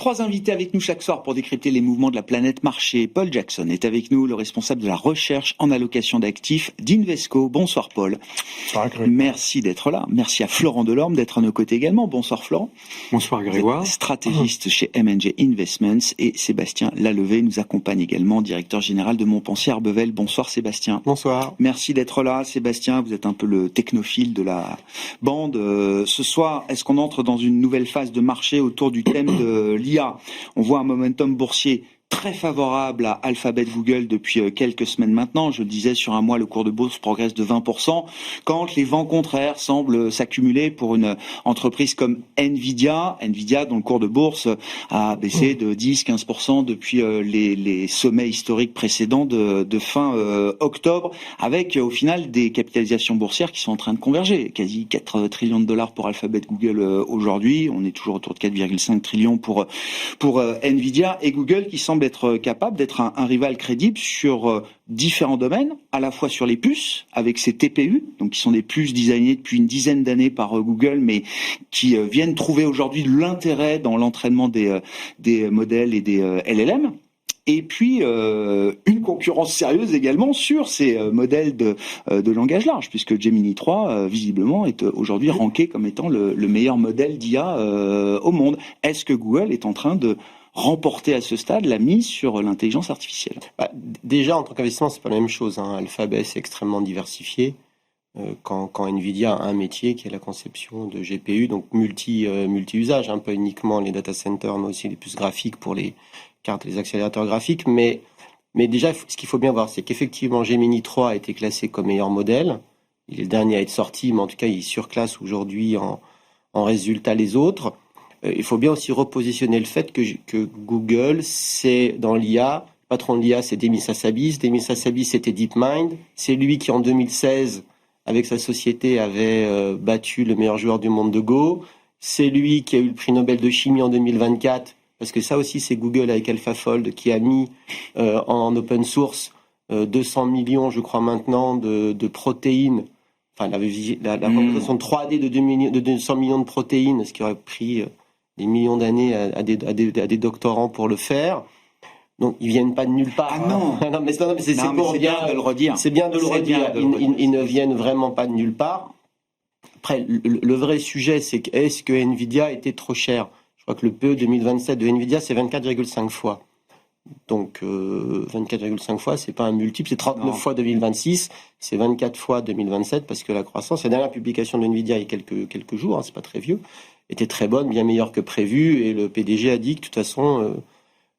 3 invités avec nous chaque soir pour décrypter les mouvements de la planète marché. Paul Jackson est avec nous, le responsable de la recherche en allocation d'actifs d'Invesco. Bonsoir Paul. Bonsoir Grégoire. Merci d'être là. Merci à Florent Delorme d'être à nos côtés également. Bonsoir Florent. Bonsoir Grégoire. Stratégiste chez M&G Investments, et Sébastien Lalevé nous accompagne également, directeur général de Montpensier Arbevel. Bonsoir Sébastien. Bonsoir. Merci d'être là Sébastien, vous êtes un peu le technophile de la bande. Ce soir, est-ce qu'on entre dans une nouvelle phase de marché autour du thème de l'IA? On voit un momentum boursier très favorable à Alphabet Google depuis quelques semaines maintenant. Je le disais, sur un mois, le cours de bourse progresse de 20%, quand les vents contraires semblent s'accumuler pour une entreprise comme Nvidia, dont le cours de bourse a baissé de 10-15% depuis les sommets historiques précédents de fin octobre, avec au final des capitalisations boursières qui sont en train de converger. Quasi 4 trillions de dollars pour Alphabet Google aujourd'hui. On est toujours autour de 4,5 trillions pour Nvidia, et Google qui semble être capable d'être un rival crédible sur différents domaines, à la fois sur les puces, avec ses TPU, donc qui sont des puces designées depuis une dizaine d'années par Google, mais qui viennent trouver aujourd'hui de l'intérêt dans l'entraînement des modèles et des LLM. Et puis une concurrence sérieuse également sur ces modèles de langage large, puisque Gemini 3 visiblement est aujourd'hui ranké comme étant le meilleur modèle d'IA au monde. Est-ce que Google est en train de remporter à ce stade la mise sur l'intelligence artificielle? Déjà, en tant qu'investissement, c'est pas la même chose. Alphabet, c'est extrêmement diversifié. Quand Nvidia a un métier qui est la conception de GPU, donc multi-usage, pas uniquement les data centers, mais aussi les puces graphiques pour les cartes, les accélérateurs graphiques. Mais déjà, ce qu'il faut bien voir, c'est qu'effectivement, Gemini 3 a été classé comme meilleur modèle. Il est le dernier à être sorti, mais en tout cas, il surclasse aujourd'hui en résultat les autres. Il faut bien aussi repositionner le fait que Google, c'est dans l'IA, le patron de l'IA, c'est Demis Hassabis. Demis Hassabis, c'était DeepMind. C'est lui qui, en 2016, avec sa société, avait battu le meilleur joueur du monde de Go. C'est lui qui a eu le prix Nobel de chimie en 2024, parce que ça aussi, c'est Google avec AlphaFold qui a mis en open source 200 millions, je crois maintenant, de protéines. Enfin, la représentation de 3D de 200 millions de protéines, ce qui aurait pris des millions d'années à des doctorants pour le faire. Donc, ils viennent pas de nulle part. Ah non, non, mais c'est pour bien de le redire. C'est bien de le redire. Ils ne viennent vraiment pas de nulle part. Après, le vrai sujet, c'est est-ce que Nvidia était trop cher? Je crois que le PE 2027 de Nvidia, c'est 24,5 fois. Donc, 24,5 fois, c'est pas un multiple, c'est 39 fois 2026, c'est 24 fois 2027, parce que la croissance, la dernière publication de Nvidia il y a quelques jours, c'est pas très vieux, était très bonne, bien meilleure que prévu, et le PDG a dit que de toute façon,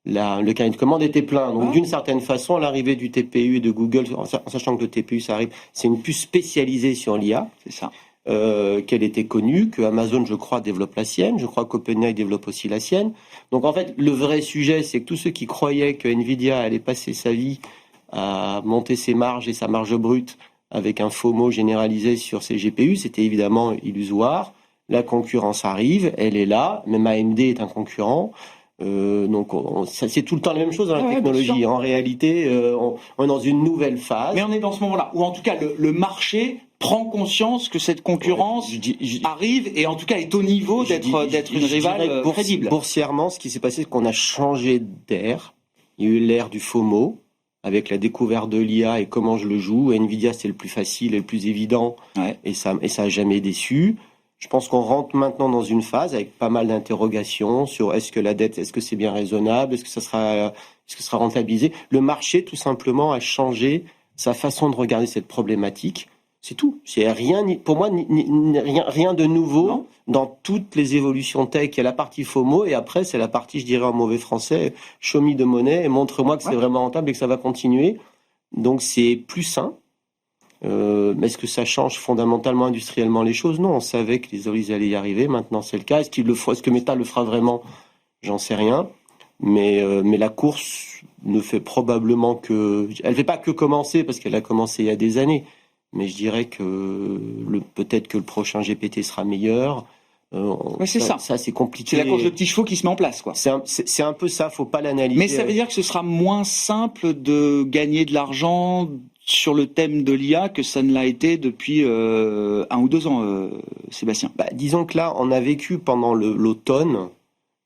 le carnet de commande était plein. Donc, d'une certaine façon, l'arrivée du TPU et de Google, en sachant que le TPU, ça arrive, c'est une puce spécialisée sur l'IA, c'est ça. Qu'elle était connue, que Amazon, je crois, développe la sienne, je crois qu'OpenAI développe aussi la sienne. Donc, en fait, le vrai sujet, c'est que tous ceux qui croyaient que Nvidia allait passer sa vie à monter ses marges et sa marge brute avec un FOMO généralisé sur ses GPU, c'était évidemment illusoire. La concurrence arrive, elle est là, même AMD est un concurrent. Donc c'est tout le temps la même chose dans la technologie. En réalité, on est dans une nouvelle phase. Mais on est dans ce moment-là, où en tout cas le marché prend conscience que cette concurrence arrive, et en tout cas est au niveau d'être une rivale crédible. Boursièrement, ce qui s'est passé, c'est qu'on a changé d'air. Il y a eu l'ère du FOMO, avec la découverte de l'IA et comment je le joue. Nvidia, c'est le plus facile et le plus évident, et ça a jamais déçu. Je pense qu'on rentre maintenant dans une phase avec pas mal d'interrogations sur est-ce que la dette, est-ce que c'est bien raisonnable, est-ce que ça sera rentabilisé. Le marché, tout simplement, a changé sa façon de regarder cette problématique. C'est tout. C'est rien, pour moi, rien de nouveau dans toutes les évolutions tech. Il y a la partie FOMO, et après, c'est la partie, je dirais en mauvais français, show me de monnaie, et montre-moi que c'est vraiment rentable et que ça va continuer. Donc, c'est plus sain. Mais est-ce que ça change fondamentalement industriellement les choses? Non, on savait que les OLIS allaient y arriver, maintenant c'est le cas. Est-ce que Meta le fera vraiment? J'en sais rien. Mais la course ne fait probablement que... Elle ne fait pas que commencer, parce qu'elle a commencé il y a des années. Mais je dirais que peut-être que le prochain GPT sera meilleur. C'est ça. Ça, c'est compliqué. C'est la course de petits chevaux qui se met en place, quoi. C'est un peu ça, faut pas l'analyser. Mais ça veut dire que ce sera moins simple de gagner de l'argent sur le thème de l'IA que ça ne l'a été depuis 1 ou 2 ans, Sébastien. Disons que là, on a vécu pendant l'automne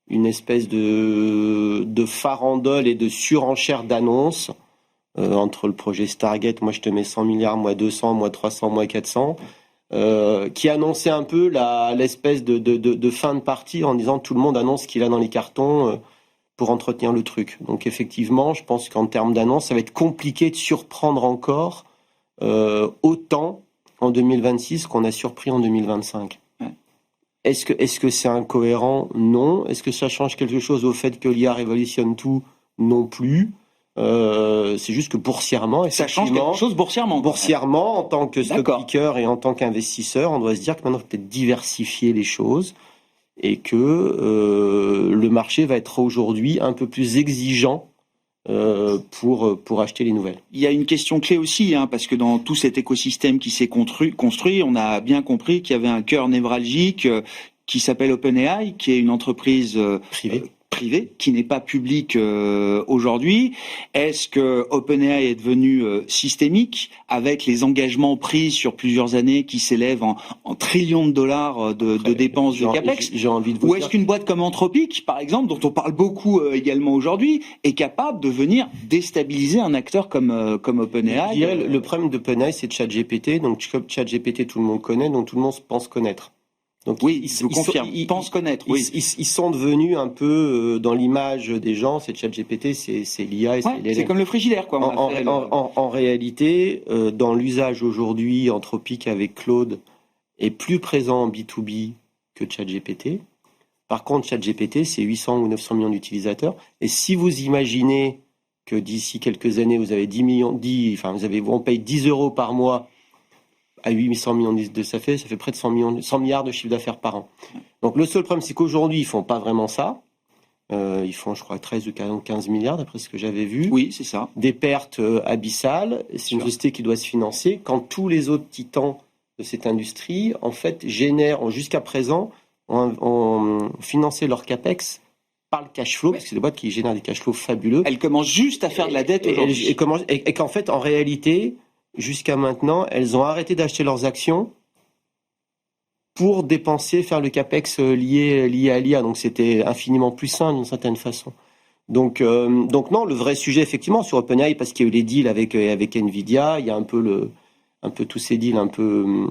une espèce de farandole et de surenchère d'annonces entre le projet Stargate, moi je te mets 100 milliards, moi 200, moi 300, moi 400, qui annonçait un peu l'espèce de fin de partie en disant tout le monde annonce ce qu'il a dans les cartons pour entretenir le truc. Donc effectivement, je pense qu'en termes d'annonce, ça va être compliqué de surprendre encore autant en 2026 qu'on a surpris en 2025. Ouais. Est-ce que c'est incohérent? Non. Est-ce que ça change quelque chose au fait que l'IA révolutionne tout? Non plus. C'est juste que boursièrement, ça change quelque chose boursièrement. Boursièrement, en tant que stock picker et en tant qu'investisseur, on doit se dire que maintenant, il faut peut-être diversifier les choses et que le marché va être aujourd'hui un peu plus exigeant pour acheter les nouvelles. Il y a une question clé aussi, parce que dans tout cet écosystème qui s'est construit, on a bien compris qu'il y avait un cœur névralgique qui s'appelle OpenAI, qui est une entreprise privée, qui n'est pas publique aujourd'hui. Est-ce que OpenAI est devenu systémique avec les engagements pris sur plusieurs années qui s'élèvent en trillions de dollars de dépenses de CAPEX? J'ai envie de vous Ou est-ce qu'une boîte comme Anthropic, par exemple, dont on parle beaucoup également aujourd'hui, est capable de venir déstabiliser un acteur comme OpenAI? Je dirais, le problème d'OpenAI, c'est ChatGPT. Donc ChatGPT, tout le monde connaît, donc tout le monde pense connaître. Donc, oui, je confirme. Ils pensent connaître. Oui. Ils sont devenus un peu dans l'image des gens. C'est ChatGPT, c'est l'IA. C'est comme le frigidaire, quoi. En réalité, dans l'usage aujourd'hui, Anthropic avec Claude est plus présent en B2B que ChatGPT. Par contre, ChatGPT, c'est 800 ou 900 millions d'utilisateurs. Et si vous imaginez que d'ici quelques années, vous avez on paye 10 euros par mois à 800 millions de ça fait près de 100 milliards de chiffre d'affaires par an. Donc le seul problème, c'est qu'aujourd'hui, ils font pas vraiment ça. Ils font, je crois, 13 ou 15 milliards, d'après ce que j'avais vu. Oui, c'est ça. Des pertes abyssales. C'est une société qui doit se financer. Quand tous les autres titans de cette industrie, en fait, génèrent, jusqu'à présent, ont financé leur CAPEX par le cash flow, parce que c'est des boîtes qui génèrent des cash flows fabuleux. Elles commencent juste à faire de la dette aujourd'hui. Et qu'en fait, en réalité, jusqu'à maintenant, elles ont arrêté d'acheter leurs actions pour dépenser, faire le CAPEX lié à l'IA. Donc c'était infiniment plus simple d'une certaine façon. Donc non, le vrai sujet effectivement sur OpenAI, parce qu'il y a eu les deals avec Nvidia, il y a un peu tous ces deals un peu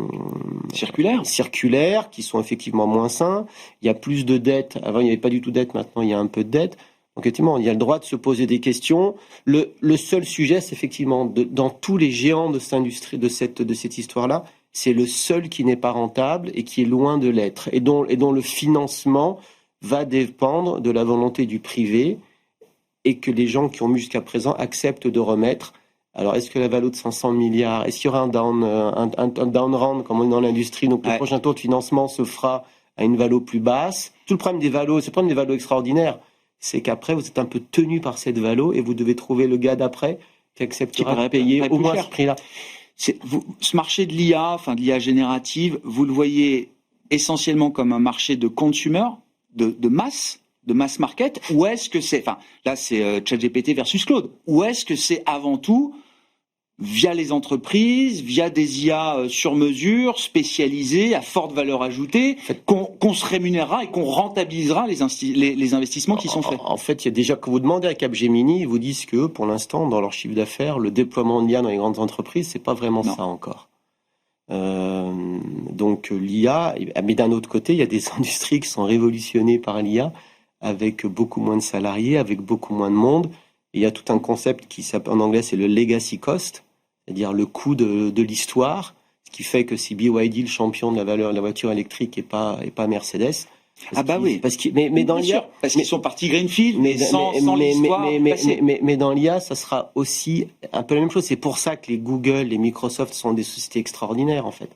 circulaires qui sont effectivement moins sains. Il y a plus de dettes. Avant il n'y avait pas du tout de dette, maintenant il y a un peu de dette. Donc effectivement, il y a le droit de se poser des questions. Le seul sujet, c'est effectivement dans tous les géants de cette industrie, de cette histoire-là, c'est le seul qui n'est pas rentable et qui est loin de l'être, et dont le financement va dépendre de la volonté du privé, et que les gens qui ont mis jusqu'à présent acceptent de remettre. Alors, est-ce que la valo de 500 milliards, est-ce qu'il y aura un down round comme on est dans l'industrie, donc le prochain tour de financement se fera à une valo plus basse? Tout le problème des valos, c'est le problème des valos extraordinaires, c'est qu'après, vous êtes un peu tenu par cette valo et vous devez trouver le gars d'après qui acceptera de payer au moins ce prix-là. Ce marché de l'IA, de l'IA générative, vous le voyez essentiellement comme un marché de consumer, de masse market, ou est-ce que c'est, là c'est ChatGPT versus Claude, ou est-ce que c'est avant tout via les entreprises, via des IA sur mesure, spécialisées, à forte valeur ajoutée, qu'on se rémunérera et qu'on rentabilisera les investissements qui sont faits? En fait, il y a déjà, quand vous demandez à Capgemini, ils vous disent que pour l'instant, dans leur chiffre d'affaires, le déploiement de l'IA dans les grandes entreprises, c'est pas vraiment ça encore. Donc l'IA, mais d'un autre côté, il y a des industries qui sont révolutionnées par l'IA, avec beaucoup moins de salariés, avec beaucoup moins de monde. Et il y a tout un concept qui s'appelle, en anglais, c'est le legacy cost, c'est-à-dire le coût de l'histoire, ce qui fait que si BYD, le champion de la voiture électrique, et pas Mercedes. Oui. Mais dans l'IA, parce qu'ils sont partis greenfield, sans l'histoire. Mais dans l'IA, ça sera aussi un peu la même chose. C'est pour ça que les Google, les Microsoft sont des sociétés extraordinaires, en fait.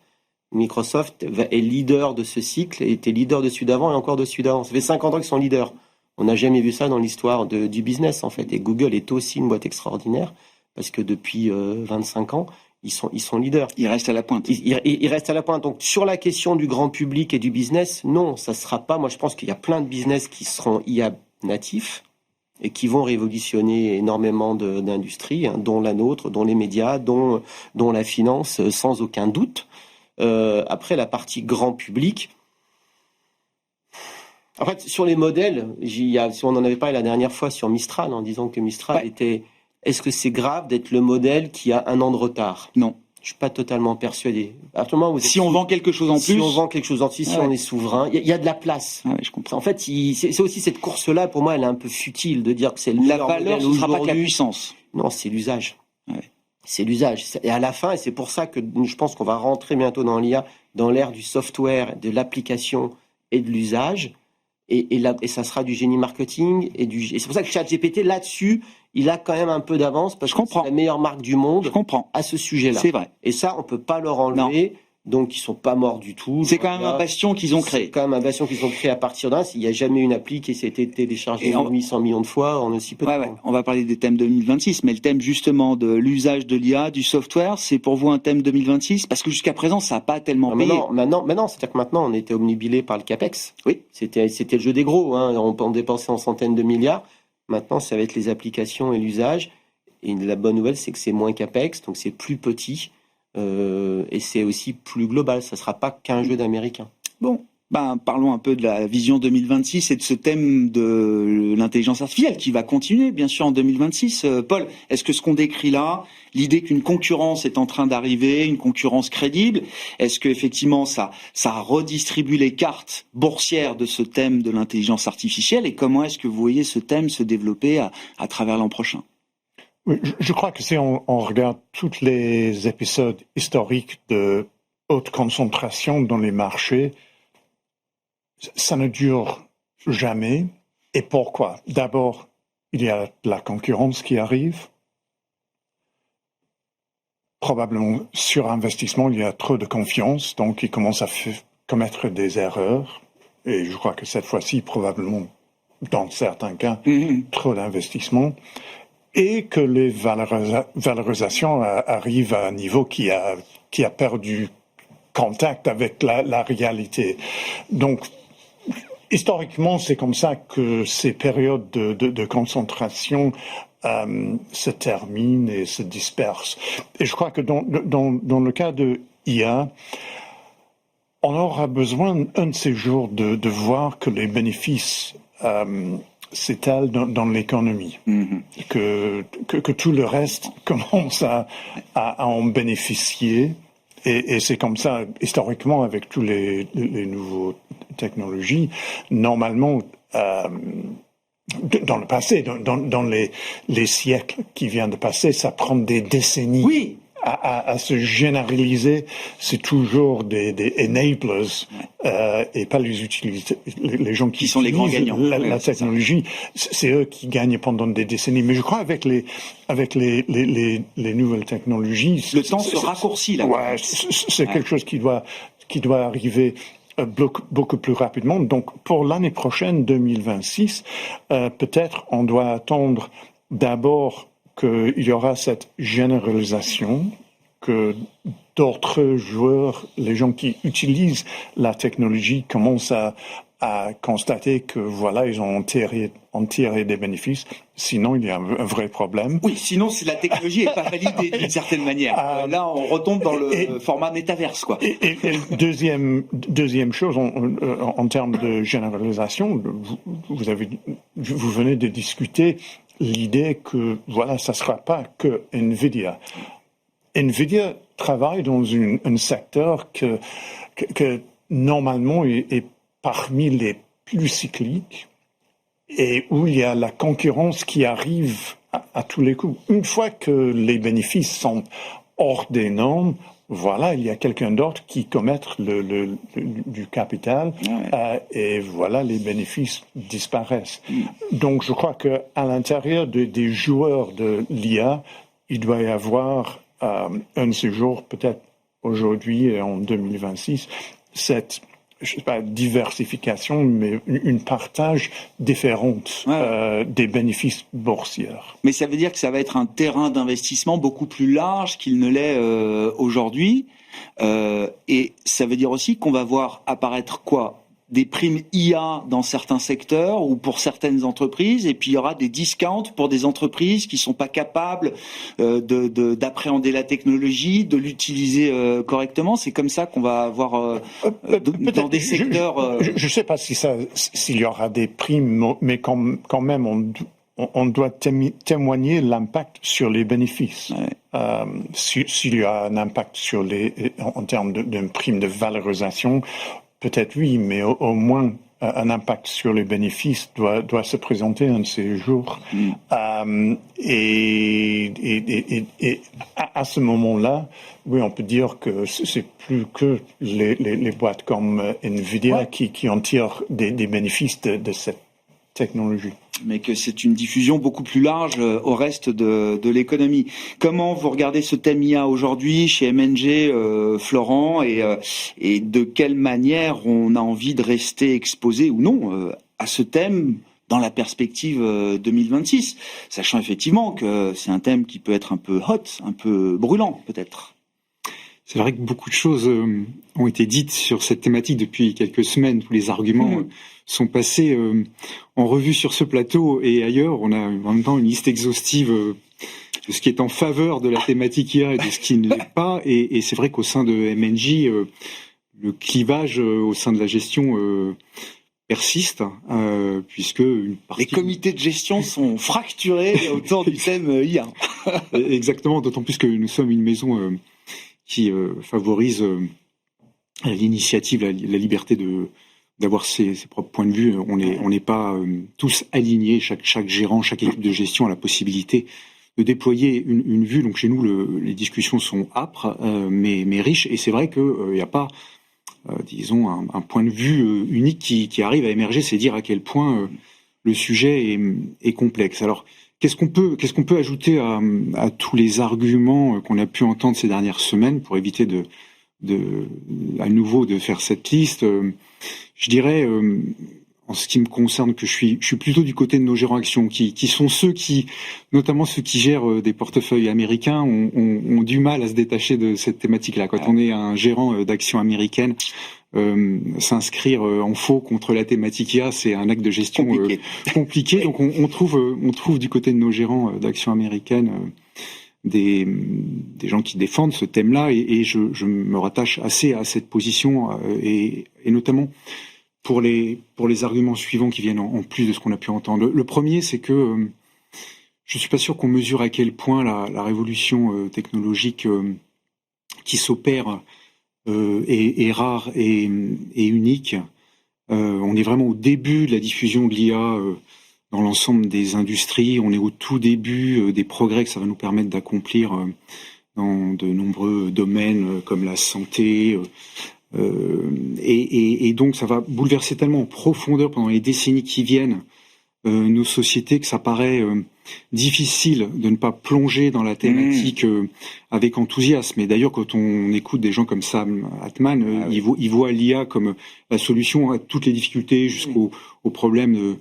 Microsoft est leader de ce cycle, était leader de celui d'avant et encore de celui d'avant. Ça fait 50 ans qu'ils sont leaders. On n'a jamais vu ça dans l'histoire du business, en fait. Et Google est aussi une boîte extraordinaire, parce que depuis 25 ans, ils sont leaders. Ils restent à la pointe. Ils restent à la pointe. Donc, sur la question du grand public et du business, non, ça ne sera pas. Moi, je pense qu'il y a plein de business qui seront IA natifs et qui vont révolutionner énormément d'industries, dont la nôtre, dont les médias, dont la finance, sans aucun doute. Après, la partie grand public, En fait, sur les modèles, si on en avait parlé la dernière fois sur Mistral, en disant que Mistral était... Est-ce que c'est grave d'être le modèle qui a 1 an de retard? Non. Je suis pas totalement persuadé. Si on vend quelque chose en plus... Si on vend quelque chose en plus, si on est souverain, il y a de la place. Ah ouais, je comprends. En fait, c'est aussi cette course-là, pour moi, elle est un peu futile de dire que c'est le La meilleur valeur, modèle ce ne sera pas que la aujourd'hui. puissance. Non, c'est l'usage. Ouais. C'est l'usage. Et à la fin, et c'est pour ça que je pense qu'on va rentrer bientôt dans l'IA, dans l'ère du software, de l'application et de l'usage. Et ça sera du génie marketing. Et c'est pour ça que ChatGPT, là-dessus, il a quand même un peu d'avance parce que c'est la meilleure marque du monde Je comprends. à ce sujet-là. C'est vrai. Et ça, on peut pas leur enlever. Donc, ils sont pas morts du tout. C'est quand même un bastion qu'ils ont créé. C'est quand même un bastion qu'ils ont créé à partir d'un. Il n'y a jamais une appli qui s'est été téléchargée 800 millions de fois en aussi peu de temps. On va parler des thèmes 2026, mais le thème justement de l'usage de l'IA, du software, c'est pour vous un thème 2026? Parce que jusqu'à présent, ça n'a pas tellement payé. Maintenant, c'est-à-dire que maintenant, on était omnibilé par le CAPEX. Oui. C'était le jeu des gros. On dépensait en centaines de milliards. Maintenant, ça va être les applications et l'usage. Et la bonne nouvelle, c'est que c'est moins CAPEX, donc c'est plus petit. Et c'est aussi plus global, ça ne sera pas qu'un jeu d'Américains. Bon, parlons un peu de la vision 2026 et de ce thème de l'intelligence artificielle qui va continuer, bien sûr, en 2026. Paul, est-ce que ce qu'on décrit là, l'idée qu'une concurrence est en train d'arriver, une concurrence crédible, est-ce qu'effectivement ça redistribue les cartes boursières de ce thème de l'intelligence artificielle, et comment est-ce que vous voyez ce thème se développer à travers l'an prochain? Oui, je crois que si on regarde tous les épisodes historiques de haute concentration dans les marchés, ça ne dure jamais. Et pourquoi? D'abord, il y a de la concurrence qui arrive. Probablement surinvestissement, il y a trop de confiance, donc ils commencent à commettre des erreurs. Et je crois que cette fois-ci, probablement, dans certains cas, trop d'investissement. Et que les valorisations arrivent à un niveau qui a perdu contact avec la réalité. Donc, historiquement, c'est comme ça que ces périodes de concentration se terminent et se dispersent. Et je crois que dans le cas de IA, on aura besoin un de ces jours de voir que les bénéfices s'étale dans l'économie, que tout le reste commence à en bénéficier. Et c'est comme ça, historiquement, avec tous les nouveaux technologies. Normalement, dans le passé, dans les siècles qui viennent de passer, ça prend des décennies. Oui. À se généraliser, c'est toujours des enablers et pas les utilisateurs, les gens qui sont les grands gagnants. La technologie, c'est eux qui gagnent pendant des décennies. Mais je crois avec les nouvelles technologies, le temps se raccourcit là. Ouais, c'est quelque chose qui doit arriver beaucoup plus rapidement. Donc pour l'année prochaine, 2026, peut-être on doit attendre d'abord qu'il y aura cette généralisation, que d'autres joueurs, les gens qui utilisent la technologie, commencent à constater que voilà, ils ont tiré des bénéfices. Sinon, il y a un vrai problème. Oui, sinon, si la technologie n'est pas validée d'une certaine manière. Là, on retombe dans le format métaverse, quoi. Et deuxième chose, en termes de généralisation, vous venez de discuter l'idée que, voilà, ça ne sera pas que NVIDIA. NVIDIA travaille dans un secteur que normalement est parmi les plus cycliques et où il y a la concurrence qui arrive à tous les coups. Une fois que les bénéfices sont hors des normes, voilà, il y a quelqu'un d'autre qui commet du capital et voilà, les bénéfices disparaissent. Donc, je crois qu'à l'intérieur des joueurs de l'IA, il doit y avoir un de ces jours, peut-être aujourd'hui et en 2026, cette diversification, mais une partage différente des bénéfices boursiers. Mais ça veut dire que ça va être un terrain d'investissement beaucoup plus large qu'il ne l'est aujourd'hui. Et ça veut dire aussi qu'on va voir apparaître quoi? des primes IA dans certains secteurs ou pour certaines entreprises, et puis il y aura des discounts pour des entreprises qui sont pas capables d'appréhender la technologie, de l'utiliser correctement. C'est comme ça qu'on va avoir dans des secteurs. Je ne sais pas s'il y aura des primes, mais quand même on doit témoigner l'impact sur les bénéfices. Ouais. S'il y a un impact en termes d'une prime de valorisation, peut-être oui, mais au moins un impact sur les bénéfices doit se présenter un de ces jours. Et à ce moment-là, oui, on peut dire que c'est plus que les boîtes comme Nvidia qui en tirent des bénéfices de cette technologie. Mais que c'est une diffusion beaucoup plus large au reste de l'économie. Comment vous regardez ce thème IA aujourd'hui chez M&G, Florent, et de quelle manière on a envie de rester exposé ou non à ce thème dans la perspective 2026, sachant effectivement que c'est un thème qui peut être un peu hot, un peu brûlant peut-être. C'est vrai que beaucoup de choses ont été dites sur cette thématique depuis quelques semaines. Tous les arguments sont passés en revue sur ce plateau et ailleurs. On a en même temps une liste exhaustive de ce qui est en faveur de la thématique IA et de ce qui ne l'est pas. Et c'est vrai qu'au sein de M&J, le clivage au sein de la gestion persiste, puisque une partie... Les comités de gestion sont fracturés autour du thème IA. Exactement, d'autant plus que nous sommes une maison... qui favorise l'initiative, la liberté d'avoir ses propres points de vue. On n'est pas tous alignés. Chaque gérant, chaque équipe de gestion a la possibilité de déployer une vue. Donc chez nous, les discussions sont âpres, mais riches. Et c'est vrai qu'il n'y a pas, disons, un point de vue unique qui arrive à émerger. C'est dire à quel point le sujet est complexe. Alors, qu'est-ce qu'on peut ajouter à tous les arguments qu'on a pu entendre ces dernières semaines pour éviter à nouveau de faire cette liste? Je dirais, en ce qui me concerne, que je suis plutôt du côté de nos gérants actions, qui sont ceux notamment ceux qui gèrent des portefeuilles américains, ont du mal à se détacher de cette thématique-là. Quand on est un gérant d'actions américaines, s'inscrire en faux contre la thématique IA, c'est un acte de gestion compliqué. Donc on trouve du côté de nos gérants d'actions américaines des gens qui défendent ce thème-là, et je me rattache assez à cette position, et notamment pour les arguments suivants qui viennent en plus de ce qu'on a pu entendre. Le premier, c'est que je suis pas sûr qu'on mesure à quel point la révolution technologique qui s'opère est rare et unique. On est vraiment au début de la diffusion de l'IA dans l'ensemble des industries. On est au tout début des progrès que ça va nous permettre d'accomplir dans de nombreux domaines comme la santé. Et donc ça va bouleverser tellement en profondeur pendant les décennies qui viennent nos sociétés que ça paraît difficile de ne pas plonger dans la thématique avec enthousiasme. Et d'ailleurs, quand on écoute des gens comme Sam Altman, ils voient l'IA comme la solution à toutes les difficultés jusqu'au problème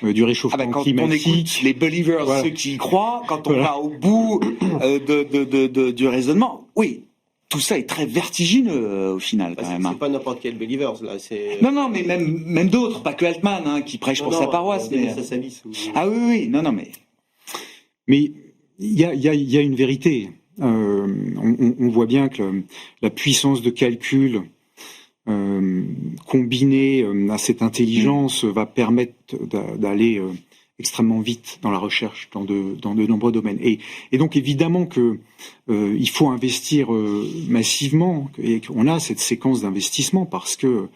du réchauffement climatique. Quand on écoute les believers, voilà, ceux qui y croient, quand on va au bout du raisonnement, oui, tout ça est très vertigineux au final, quand même. C'est pas n'importe quel believers, là. Non, mais même d'autres, pas que Altman, qui prêche pour sa paroisse. Mais... Ah oui, non, mais... Mais il y a une vérité. On voit bien que la puissance de calcul combinée à cette intelligence va permettre d'aller extrêmement vite dans la recherche dans de nombreux domaines. Et donc évidemment que il faut investir massivement, et qu'on a cette séquence d'investissement parce que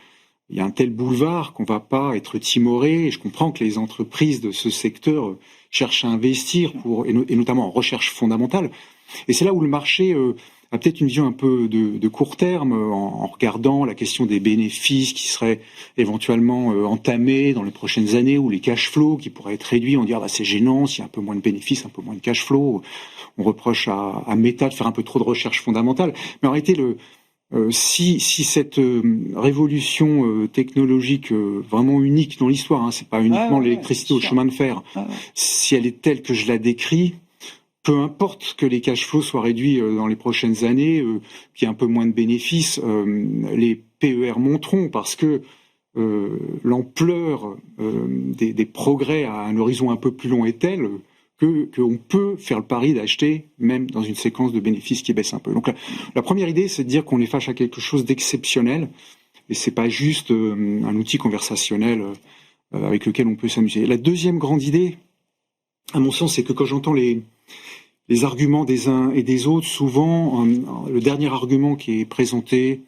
il y a un tel boulevard qu'on va pas être timoré. Et je comprends que les entreprises de ce secteur cherchent à investir et notamment en recherche fondamentale. Et c'est là où le marché a peut-être une vision un peu de court terme, en regardant la question des bénéfices qui seraient éventuellement entamés dans les prochaines années, ou les cash flows qui pourraient être réduits. On dit c'est gênant s'il y a un peu moins de bénéfices, un peu moins de cash flow. On reproche à Meta de faire un peu trop de recherche fondamentale. Mais en réalité, si cette révolution technologique vraiment unique dans l'histoire, c'est pas uniquement l'électricité au chemin de fer, si elle est telle que je la décris, peu importe que les cash flows soient réduits dans les prochaines années, qu'il y ait un peu moins de bénéfices, les PER monteront parce que l'ampleur des progrès à un horizon un peu plus long est telle qu'on peut faire le pari d'acheter même dans une séquence de bénéfices qui baisse un peu. Donc la première idée, c'est de dire qu'on est face à quelque chose d'exceptionnel et c'est pas juste un outil conversationnel avec lequel on peut s'amuser. La deuxième grande idée, à mon sens, c'est que quand j'entends les arguments des uns et des autres, souvent le dernier argument qui est présenté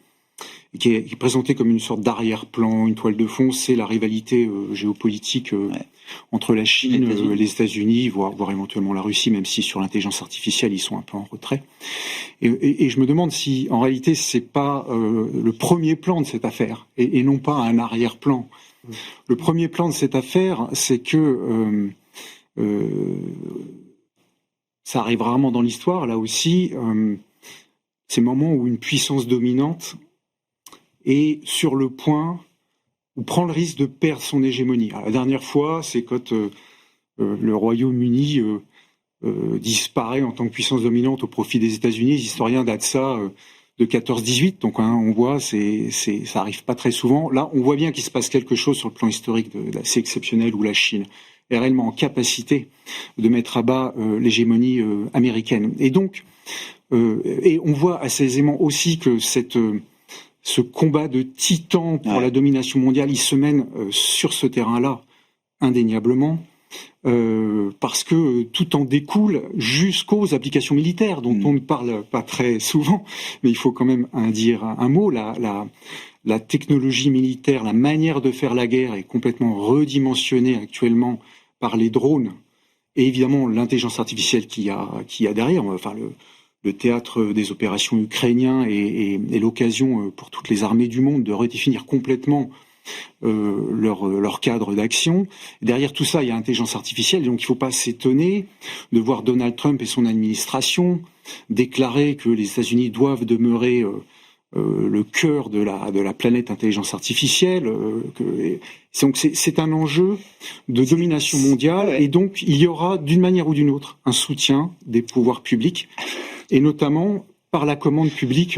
comme une sorte d'arrière-plan, une toile de fond, c'est la rivalité géopolitique entre la Chine, les États-Unis, voire éventuellement la Russie, même si sur l'intelligence artificielle ils sont un peu en retrait. Et je me demande si en réalité c'est pas le premier plan de cette affaire et non pas un arrière-plan. Le premier plan de cette affaire, c'est que ça arrive rarement dans l'histoire, là aussi, c'est le moment où une puissance dominante est sur le point ou prend le risque de perdre son hégémonie. Alors, la dernière fois, c'est quand le Royaume-Uni disparaît en tant que puissance dominante au profit des États-Unis. Les historiens datent ça de 14-18, donc on voit, ça arrive pas très souvent. Là, on voit bien qu'il se passe quelque chose sur le plan historique d'assez exceptionnel où la Chine est réellement en capacité de mettre à bas l'hégémonie américaine. Et donc, et on voit assez aisément aussi que ce combat de titans pour la domination mondiale, il se mène sur ce terrain-là, indéniablement, parce que tout en découle jusqu'aux applications militaires, dont on ne parle pas très souvent, mais il faut quand même dire un mot. La technologie militaire, la manière de faire la guerre est complètement redimensionnée actuellement par les drones et évidemment l'intelligence artificielle qu'il y a derrière. Enfin, le théâtre des opérations ukrainiens et l'occasion pour toutes les armées du monde de redéfinir complètement leur cadre d'action. Derrière tout ça, il y a l'intelligence artificielle, donc il ne faut pas s'étonner de voir Donald Trump et son administration déclarer que les États-Unis doivent demeurer le cœur de la planète intelligence artificielle. Donc c'est un enjeu de domination mondiale, et donc il y aura d'une manière ou d'une autre un soutien des pouvoirs publics, et notamment par la commande publique,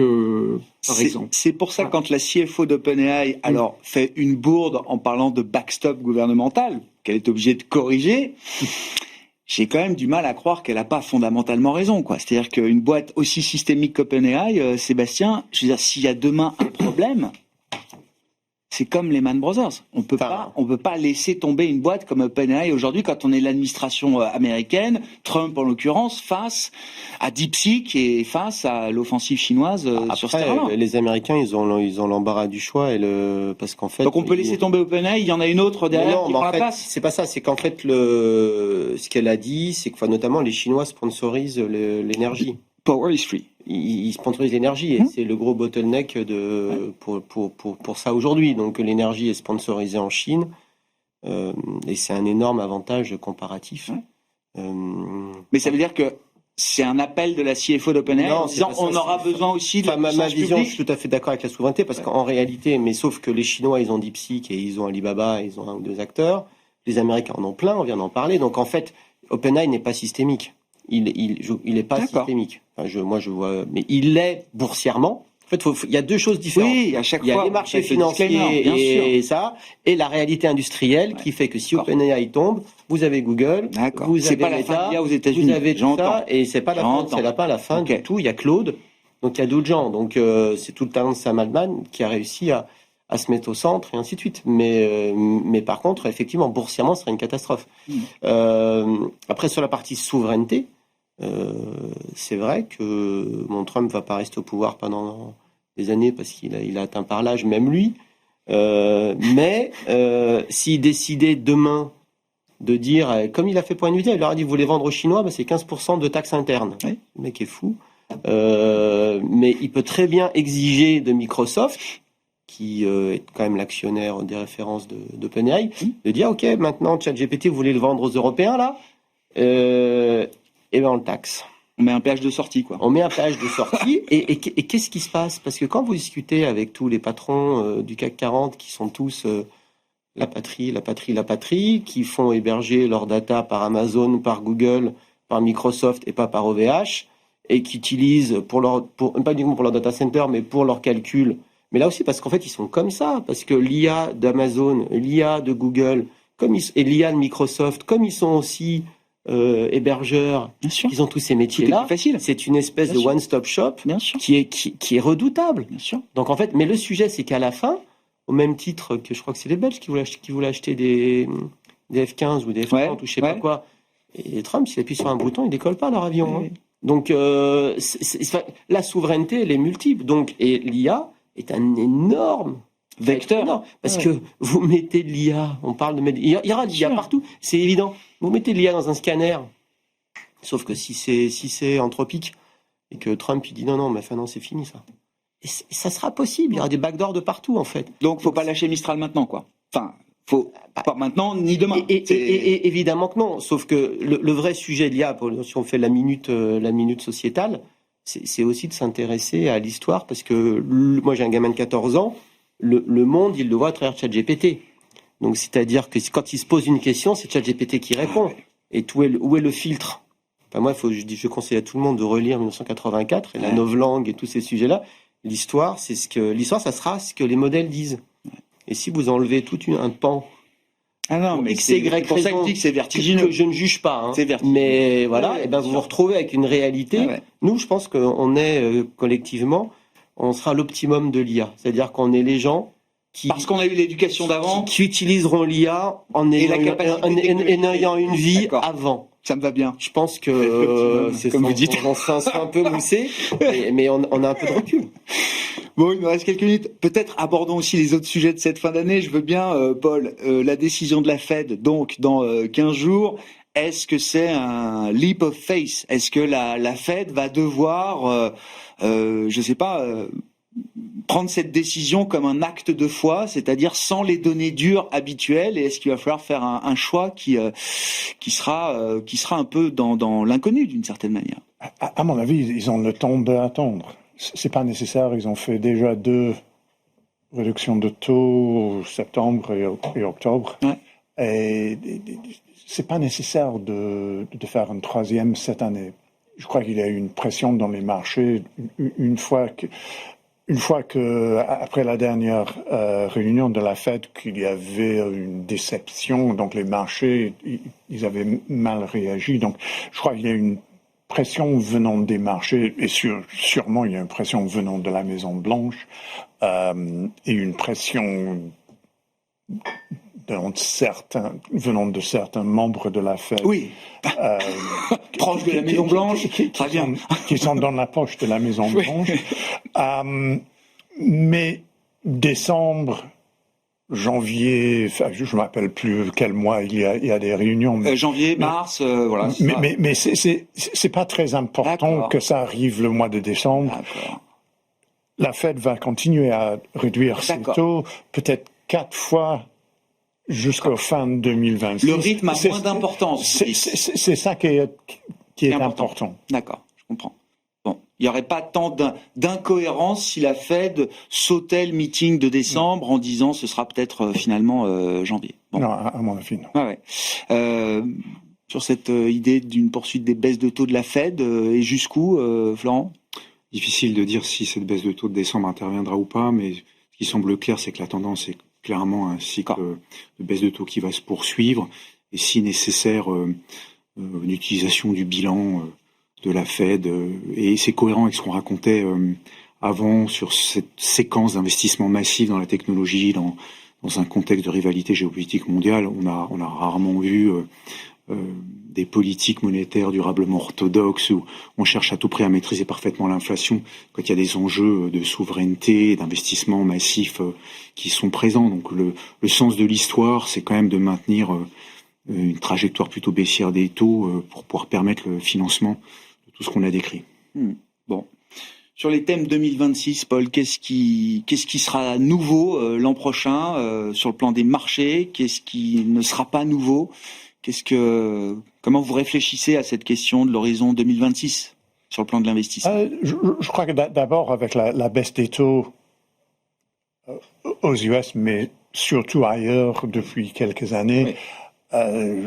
par exemple. C'est pour ça que quand la CFO d'OpenAI fait une bourde en parlant de backstop gouvernemental, qu'elle est obligée de corriger, j'ai quand même du mal à croire qu'elle n'a pas fondamentalement raison, quoi. C'est-à-dire qu'une boîte aussi systémique qu'OpenAI, Sébastien, je veux dire, s'il y a demain un problème, c'est comme Lehman Brothers. On peut pas laisser tomber une boîte comme OpenAI aujourd'hui quand on est l'administration américaine, Trump en l'occurrence, face à DeepSeek et face à l'offensive chinoise sur ce terrain. Les Américains, ils ont l'embarras du choix parce qu'en fait. Donc on peut laisser tomber OpenAI, il y en a une autre derrière qui prend la place. C'est pas ça. C'est qu'en fait ce qu'elle a dit, c'est que notamment les Chinois sponsorisent l'énergie. Power is free. Ils sponsorisent l'énergie et c'est le gros bottleneck pour ça aujourd'hui. Donc l'énergie est sponsorisée en Chine et c'est un énorme avantage comparatif. Mais ça veut dire que c'est un appel de la CFO d'OpenAI en disant on aura besoin aussi de la puissance ma vision, publique. je suis tout à fait d'accord avec la souveraineté parce qu'en réalité, mais sauf que les Chinois ils ont DeepSeek et ils ont Alibaba, ils ont un ou deux acteurs. Les Américains en ont plein, on vient d'en parler. Donc en fait, OpenAI n'est pas systémique. Il est pas systémique. Enfin, moi je vois, mais il l'est boursièrement. En fait, il y a deux choses différentes. Oui, à chaque fois. Il y a les marchés financiers et ça, et la réalité industrielle qui fait que si OpenAI tombe, vous avez Google, vous avez pas la fin de l'IA aux États-Unis. Vous avez tout ça, et c'est pas la fin du tout. Il y a Claude, donc il y a d'autres gens. Donc c'est tout le talent de Sam Altman qui a réussi à se mettre au centre et ainsi de suite. Mais par contre, effectivement, boursièrement, ce serait une catastrophe. Après, sur la partie souveraineté, c'est vrai que Trump va pas rester au pouvoir pendant des années parce qu'il a atteint par l'âge, même lui. Mais s'il décidait demain de dire, comme il a fait pour Nvidia, il leur a dit vous voulez vendre aux Chinois, c'est 15% de taxes internes. Le mec est fou. Mais il peut très bien exiger de Microsoft, qui est quand même l'actionnaire des références d'OpenAI, de dire ok, maintenant ChatGPT, vous voulez le vendre aux Européens là, et ben on le taxe. On met un péage de sortie, quoi. On met un péage de sortie, et qu'est-ce qui se passe? Parce que quand vous discutez avec tous les patrons du CAC 40, qui sont tous la patrie, qui font héberger leurs data par Amazon, par Google, par Microsoft et pas par OVH, et qui utilisent pas uniquement pour leur data center, mais pour leurs calculs, Mais là aussi, parce qu'en fait, ils sont comme ça. Parce que l'IA d'Amazon, l'IA de Google, et l'IA de Microsoft, comme ils sont aussi hébergeurs, Bien sûr. ils ont tous ces Tout est métiers-là. plus facile. C'est une espèce Bien de sûr. one-stop shop Bien sûr. qui est redoutable. Bien sûr. Donc en fait, mais le sujet, c'est qu'à la fin, au même titre que je crois que c'est les Belges qui voulaient acheter des F-15 ou des F-30 Ouais, ou je sais pas ouais. quoi, et Trump, s'il appuie sur un bouton, il décolle pas leur avion. Oui. Hein. Donc la souveraineté, elle est multiple. Donc, et l'IA est un énorme Vecteur. non, parce Ouais. que vous mettez de l'IA, on parle de il y aura de l'IA Sûr. partout, c'est évident. Vous mettez de l'IA dans un scanner, sauf que si c'est anthropique et que Trump il dit non, mais enfin non, c'est fini ça. Et ça sera possible, il y aura des backdoors de partout en fait. Donc, faut pas lâcher Mistral maintenant, quoi. Enfin, faut pas maintenant ni demain. Et évidemment que non, sauf que le vrai sujet de l'IA, si on fait la minute sociétale, c'est aussi de s'intéresser à l'histoire, parce que moi j'ai un gamin de 14 ans, le monde, il le voit à travers ChatGPT. Donc, c'est-à-dire que quand il se pose une question, c'est ChatGPT qui répond. Et où est le filtre? Enfin, moi, je conseille à tout le monde de relire 1984 et la novlangue et tous ces sujets-là. L'histoire, ça sera ce que les modèles disent. Et si vous enlevez un pan, Ah non, mais X, Y c'est pour ça que raison, je dis que c'est vertigineux. que je ne juge pas, hein. C'est vertigineux. Mais voilà, Ouais, et ben bien vous sûr. vous retrouvez avec une réalité. Ah ouais. Nous, je pense qu'on est collectivement, on sera l'optimum de l'IA. C'est-à-dire qu'on est les gens Parce qu'on a eu l'éducation d'avant, qui utiliseront l'IA en Et la ayant, capacité en technologique. ayant une vie D'accord. avant. ça me va bien. Je pense que Effectivement, comme vous dites. on s'est un peu moussé, mais on a un peu de recul. Bon, il nous reste quelques minutes. Peut-être abordons aussi les autres sujets de cette fin d'année. Je veux bien, Paul, la décision de la Fed, donc dans 15 jours. Est-ce que c'est un leap of faith? Est-ce que la Fed va devoir, je sais pas, prendre cette décision comme un acte de foi, c'est-à-dire sans les données dures habituelles? Et est-ce qu'il va falloir faire un choix qui sera un peu dans l'inconnu d'une certaine manière? À mon avis, ils ont le temps d'attendre. C'est pas nécessaire. Ils ont fait déjà 2 réductions de taux, septembre et octobre. Ouais. Et c'est pas nécessaire de faire une 3e cette année. Je crois qu'il y a eu une pression dans les marchés une fois que après la dernière réunion de la Fed, qu'il y avait une déception, donc les marchés, ils avaient mal réagi. Donc, je crois qu'il y a une pression venant des marchés, et sûrement il y a une pression venant de la Maison Blanche, et une pression venant de certains membres de la Fed. Oui. Proche de la Maison Blanche. Très bien. Qui sont dans la poche de la Maison Blanche. Mais décembre, janvier, je ne me rappelle plus quel mois il y a des réunions. Mais, Janvier, mars, voilà. Mais c'est pas très important. D'accord. Que ça arrive le mois de décembre. D'accord. La Fed va continuer à réduire ses D'accord. taux, peut-être 4 fois jusqu'au fin 2026. Le rythme a moins d'importance. C'est ça qui est important. D'accord, je comprends. Bon, il n'y aurait pas tant d'incohérence si la Fed sautait le meeting de décembre en disant ce sera peut-être finalement janvier. Bon. Non, à mon avis, non. Ouais. Sur cette idée d'une poursuite des baisses de taux de la Fed, et jusqu'où, Florent? Difficile de dire si cette baisse de taux de décembre interviendra ou pas, mais ce qui semble clair, c'est que la tendance est clairement un cycle de baisse de taux qui va se poursuivre, et si nécessaire, une utilisation du bilan de la Fed, et c'est cohérent avec ce qu'on racontait avant sur cette séquence d'investissement massif dans la technologie, dans un contexte de rivalité géopolitique mondiale. On a rarement vu des politiques monétaires durablement orthodoxes où on cherche à tout prix à maîtriser parfaitement l'inflation quand il y a des enjeux de souveraineté, d'investissement massif qui sont présents. Donc le sens de l'histoire, c'est quand même de maintenir une trajectoire plutôt baissière des taux pour pouvoir permettre le financement de tout ce qu'on a décrit. Bon. Sur les thèmes 2026, Paul, qu'est-ce qui sera nouveau l'an prochain sur le plan des marchés? Qu'est-ce qui ne sera pas nouveau? Comment vous réfléchissez à cette question de l'horizon 2026 sur le plan de l'investissement? Je crois que d'abord, avec la baisse des taux aux US, mais surtout ailleurs depuis quelques années,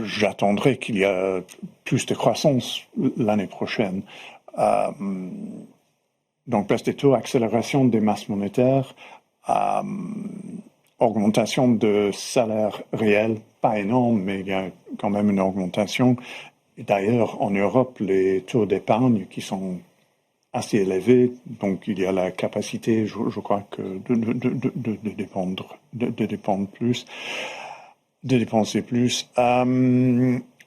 j'attendrai qu'il y ait plus de croissance l'année prochaine. Donc, baisse des taux, accélération des masses monétaires, augmentation de salaire réel, pas énorme, mais il y a quand même une augmentation. Et d'ailleurs, en Europe, les taux d'épargne qui sont assez élevés, donc il y a la capacité, je crois, que de dépendre plus, de dépenser plus.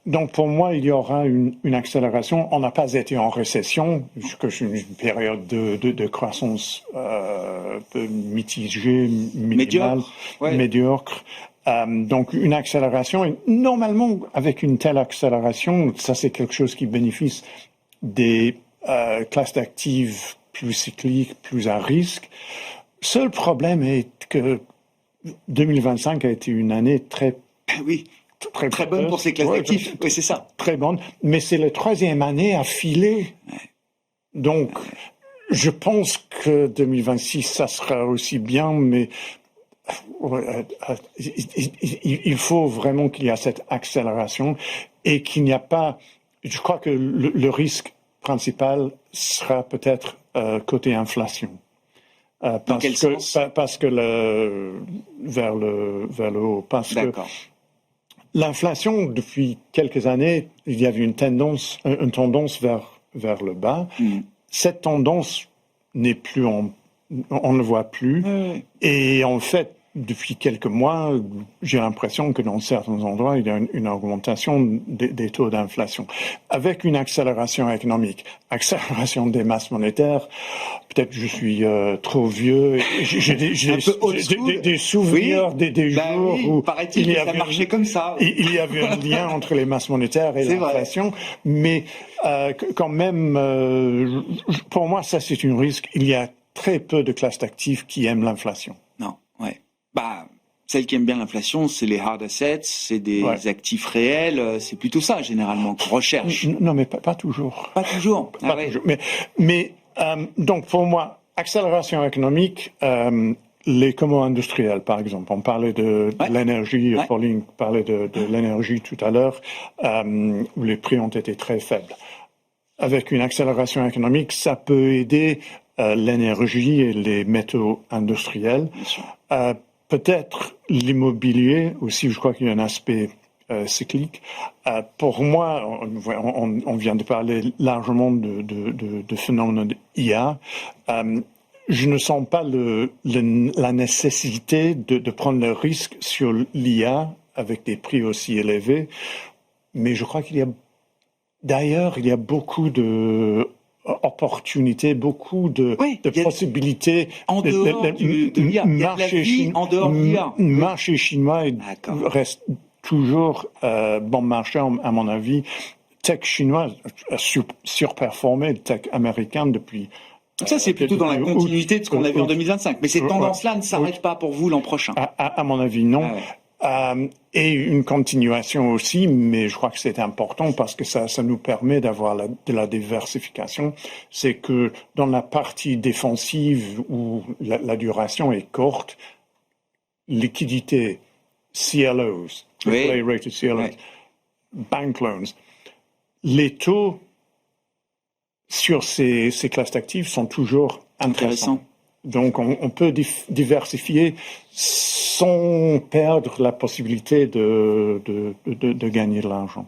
Donc pour moi, il y aura une accélération. On n'a pas été en récession, que c'est une période de croissance mitigée, minimale, médiocre. Donc une accélération. Et normalement, avec une telle accélération, ça c'est quelque chose qui bénéficie des classes d'actifs plus cycliques, plus à risque. Seul problème est que 2025 a été une année très bonne pour ces classes d'actifs. Oui, c'est ça. Très bonne, mais c'est la troisième année à filer. Donc, je pense que 2026, ça sera aussi bien, mais il faut vraiment qu'il y ait cette accélération et qu'il n'y a pas... Je crois que le risque principal sera peut-être côté inflation. Dans quel sens ? Parce que vers le haut. Parce que l'inflation, depuis quelques années, il y avait une tendance vers le bas. Cette tendance n'est plus on ne le voit plus. Et en fait, depuis quelques mois, j'ai l'impression que dans certains endroits, il y a une augmentation des taux d'inflation. Avec une accélération économique, accélération des masses monétaires, peut-être que je suis trop vieux, j'ai des souvenirs des jours où paraît-il que ça marchait comme ça. Il y avait un lien entre les masses monétaires et l'inflation, mais quand même, pour moi, ça c'est un risque. Il y a très peu de classes d'actifs qui aiment l'inflation. Celles qui aiment bien l'inflation, c'est les hard assets, c'est des actifs réels, c'est plutôt ça, généralement, qu'on recherche. Non, mais pas toujours. Pas toujours. Toujours. Mais donc, pour moi, accélération économique, les comos industriels, par exemple. On parlait de l'énergie, Pauline parlait de l'énergie tout à l'heure, où les prix ont été très faibles. Avec une accélération économique, ça peut aider l'énergie et les métaux industriels. Peut-être l'immobilier aussi, je crois qu'il y a un aspect cyclique. Pour moi, on vient de parler largement de phénomènes IA. Je ne sens pas la nécessité de prendre le risque sur l'IA avec des prix aussi élevés, mais je crois qu'il y a beaucoup de opportunités, beaucoup de possibilités. En dehors de l'IA, en dehors de l'IA. Le marché chinois reste toujours bon marché, à mon avis. Tech chinois a surperformé le tech américain depuis... Ça, c'est plutôt dans la continuité de ce qu'on a vu en 2025. Mais ces tendances-là ne s'arrêtent pas pour vous l'an prochain. À mon avis, non. Et une continuation aussi, mais je crois que c'est important parce que ça nous permet d'avoir de la diversification. C'est que dans la partie défensive où la duration est courte, liquidité, CLOs, rated CLOs, bank loans, les taux sur ces classes d'actifs sont toujours intéressants. Donc, on peut diversifier sans perdre la possibilité de gagner de l'argent.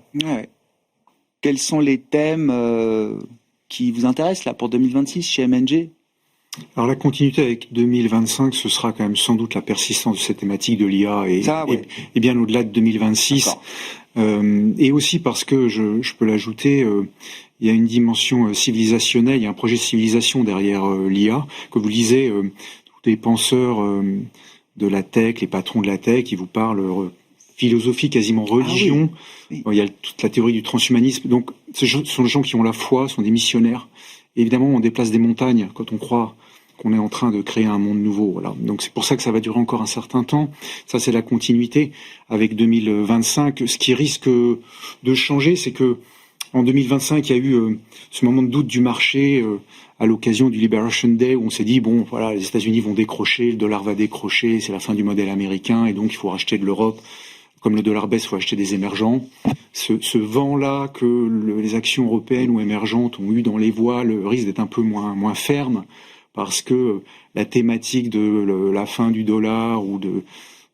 Quels sont les thèmes qui vous intéressent là pour 2026 chez M&G ? Alors la continuité avec 2025, ce sera quand même sans doute la persistance de cette thématique de l'IA et bien au-delà de 2026. Et aussi parce que, je peux l'ajouter, il y a une dimension civilisationnelle, il y a un projet de civilisation derrière l'IA. Comme vous le disiez, tous les penseurs de la tech, les patrons de la tech, ils vous parlent philosophie, quasiment religion. Il y a toute la théorie du transhumanisme. Donc ce sont des gens qui ont la foi, sont des missionnaires. Et évidemment, on déplace des montagnes quand on croit qu'on est en train de créer un monde nouveau. Voilà. Donc c'est pour ça que ça va durer encore un certain temps. Ça, c'est la continuité avec 2025. Ce qui risque de changer, c'est que en 2025, il y a eu ce moment de doute du marché à l'occasion du Liberation Day où on s'est dit, bon, voilà, les États-Unis vont décrocher, le dollar va décrocher, c'est la fin du modèle américain et donc il faut racheter de l'Europe. Comme le dollar baisse, il faut acheter des émergents. Ce vent-là que les actions européennes ou émergentes ont eu dans les voiles risque d'être un peu moins ferme parce que la thématique de la fin du dollar ou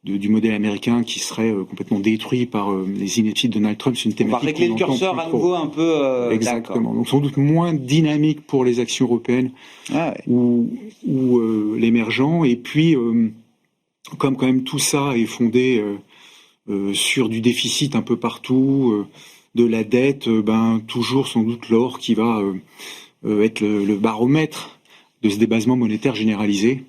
du modèle américain qui serait complètement détruit par les inepties de Donald Trump, c'est une On va thématique régler le qu'on entend curseur plus à trop. nouveau un peu. Exactement. Donc sans doute moins dynamique pour les actions européennes Ah ouais. ou l'émergent. Et puis, comme quand même tout ça est fondé sur du déficit un peu partout, de la dette, toujours sans doute l'or qui va être le baromètre de ce débasement monétaire généralisé.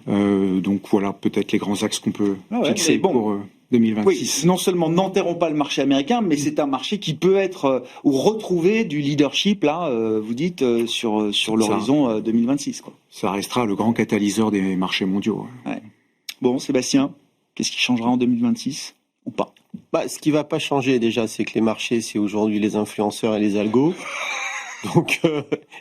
Donc voilà, peut-être les grands axes qu'on peut fixer mais bon. pour 2026. Oui, non seulement n'enterrons pas le marché américain, mais c'est un marché qui peut être ou retrouver du leadership là, vous dites sur l'horizon 2026 quoi. Ça restera le grand catalyseur des marchés mondiaux. Ouais. Bon, Sébastien, qu'est-ce qui changera en 2026 ou pas? Ce qui va pas changer déjà, c'est que les marchés, c'est aujourd'hui les influenceurs et les algos. Donc,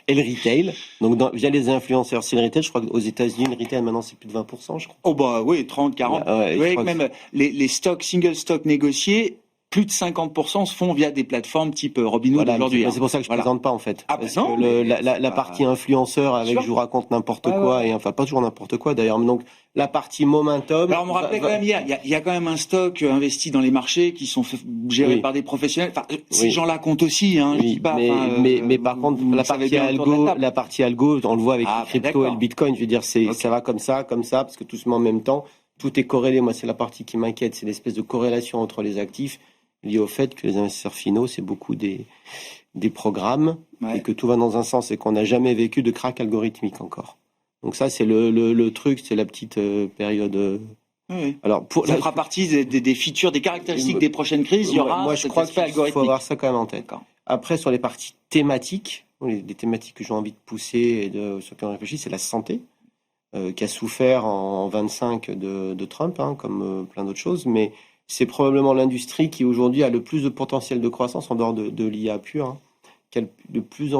et le retail. Donc, via les influenceurs, c'est le retail. Je crois qu'aux États-Unis, le retail, maintenant, c'est plus de 20%, je crois. Oh bah oui, 30, 40. Ouais, Vous voyez que même les stocks, single stock négociés, plus de 50% se font via des plateformes type Robinhood Voilà, aujourd'hui. c'est pour ça que je Voilà. présente pas, en fait. Ah, Parce non, que mais la partie influenceur avec Sûr. je vous raconte n'importe Ouais, quoi, ouais. et enfin, pas toujours n'importe quoi d'ailleurs. Donc, la partie momentum. Alors on me rappelait quand même hier, il y a quand même un stock investi dans les marchés qui sont gérés Oui. par des professionnels. Enfin, ces Oui. gens-là comptent aussi, hein. Je Oui, dis pas. mais par contre, vous la savez partie bien autour de la algo, table. la partie algo, on le voit avec Ah, les crypto d'accord. et le bitcoin. Je veux dire, Ok. ça va comme ça, parce que tout se met en même temps. Tout est corrélé. Moi, c'est la partie qui m'inquiète, c'est l'espèce de corrélation entre les actifs liée au fait que les investisseurs finaux, c'est beaucoup des programmes Ouais. et que tout va dans un sens et qu'on n'a jamais vécu de crack algorithmique encore. Donc ça, c'est le truc, c'est la petite période. Oui. Alors Ça fera partie des features, des caractéristiques des prochaines crises. Il y aura moi, je cet crois aspect qu'il faut algorithmique. avoir ça quand même en tête. D'accord. Après, sur les parties thématiques, des thématiques que j'ai envie de pousser et sur lesquelles on réfléchit, c'est la santé, qui a souffert en 25 de Trump, comme plein d'autres choses, mais c'est probablement l'industrie qui aujourd'hui a le plus de potentiel de croissance en dehors de l'IA pure, qui a le plus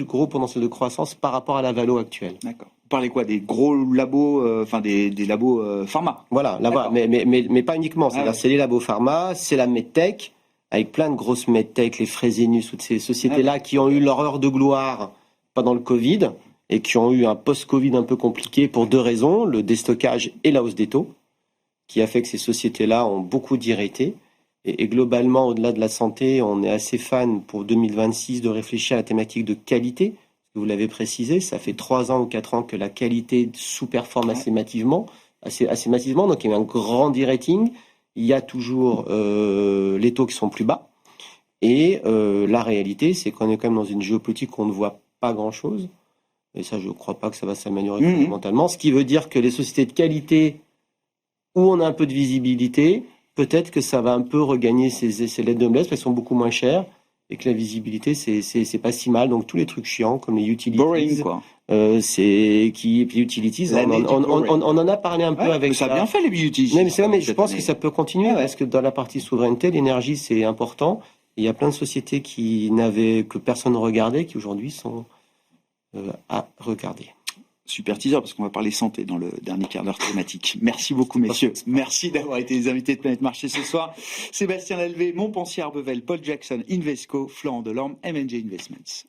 gros potentiel de croissance par rapport à la valo actuelle. D'accord. Vous parlez quoi? Des gros labos, enfin des labos pharma. Voilà, là-bas, mais pas uniquement. C'est-à-dire, c'est les labos pharma, c'est la medtech, avec plein de grosses medtech, les Fresenius, toutes ces sociétés-là qui ont eu leur heure de gloire pendant le Covid et qui ont eu un post-Covid un peu compliqué pour deux raisons, le déstockage et la hausse des taux, qui a fait que ces sociétés-là ont beaucoup d'irrités. Et globalement, au-delà de la santé, on est assez fan pour 2026 de réfléchir à la thématique de qualité. Vous l'avez précisé, ça fait 3 ans ou 4 ans que la qualité sous-performe assez massivement. Donc il y a eu un grand de-rating. Il y a toujours les taux qui sont plus bas. Et la réalité, c'est qu'on est quand même dans une géopolitique où on ne voit pas grand-chose. Et ça, je ne crois pas que ça va s'améliorer fondamentalement. Ce qui veut dire que les sociétés de qualité, où on a un peu de visibilité, peut-être que ça va un peu regagner ses lettres de noblesse parce qu'elles sont beaucoup moins chères et que la visibilité, c'est pas si mal. Donc tous les trucs chiants comme les utilities, Boring, quoi. Utilities, on en a parlé un peu avec ça a bien fait les utilities. mais c'est vrai, mais je pense que ça peut continuer parce que dans la partie souveraineté, l'énergie c'est important. Et il y a plein de sociétés que personne ne regardait, qui aujourd'hui sont à regarder. Super teaser parce qu'on va parler santé dans le dernier quart d'heure thématique. Merci beaucoup messieurs. Merci d'avoir été les invités de Planète Marché ce soir. Sébastien Lalvé, Montpensier Arbevel, Paul Jackson, Invesco, Florent Delorme, M&G Investments.